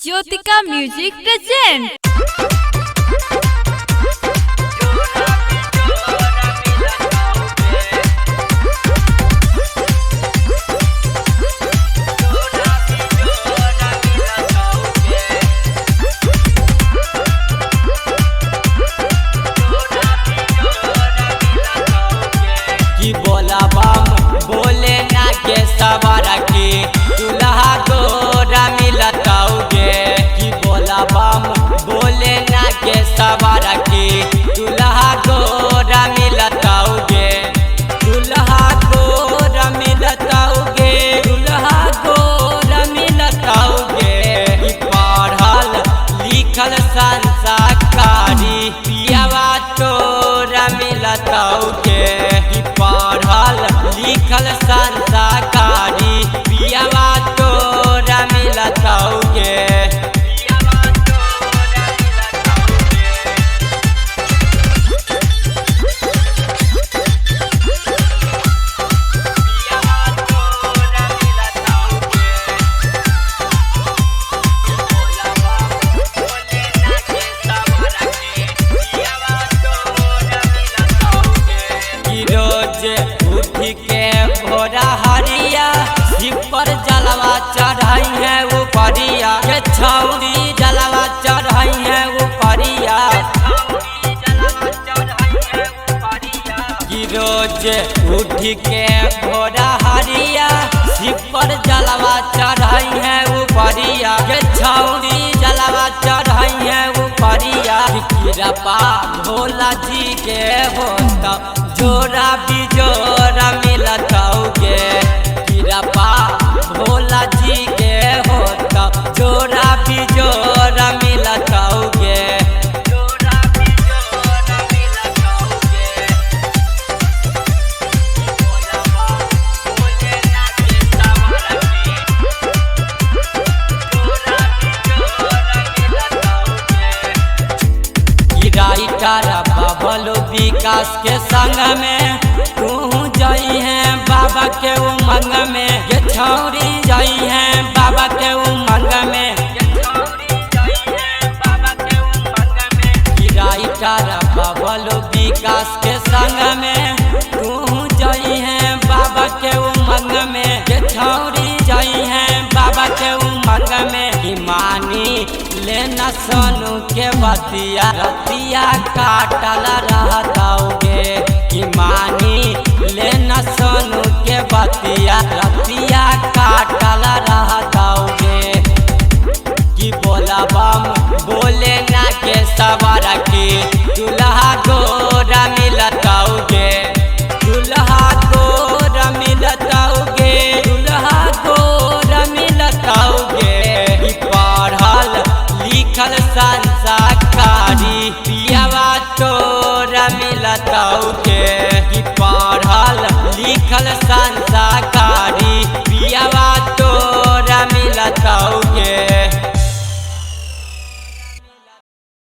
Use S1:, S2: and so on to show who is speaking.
S1: Jyotika music present.
S2: की बोला बम बोले ना के सवारा के दुल्हा गोरा मिलताओगे। की बोला बम बोले ना के सवारा के दुल्हा गोरा मिलताओगे। दुल्हा गोरा मिलताओगे, दुल्हा गोरा मिलताओगे। की पढ़ल लिखल संस्कारी पियावा तोरा मिलताओगे। पढ़ल लिखल संस्कारी पियावा तोरा मिलताओगे। उठी के भोरा हरिया शिव पर जलवा चढ़ाई है ऊपरिया। के छौरी जलवा चढ़ाई है ऊपरिया। की रोज उठी के भोरा हरिया शिव पर जलवा चढ़ाई है ऊपरिया। के छौरी जलवा चढ़ाई है ऊपरिया। कृपा भोला जी के होता जोरा बिजोरा मिलताओगे। कृपा भोला जी के होता जोरा बिजोरा मिलताओगे। बबलू विकास के संग में तू जाई है बाबा के उमंग में। ये छौरी जाई है बाबा के उमंग में। बबलू विकास के संग में तू जाई है बाबा के उमंग में। ये छौरी जाई है बाबा के उमंग में। मानी लेना सोनू के बतिया रतिया काटल रहताओगे। कि मानी लेना सोनू के बतिया रतिया काटल रहताओगे। कि बोला बम बोले ना के सवारा के दुल्हा गोरा मिलताओगे। दुल्हा गोरा मिलताओगे, दुल्हा गोरा मिलताओगे। पढ़ल लिखल संस्कारी पियावा तोरा मिलताओगे। पढ़ल लिखल संस्कारी पियावा तोरा मिलताओगे।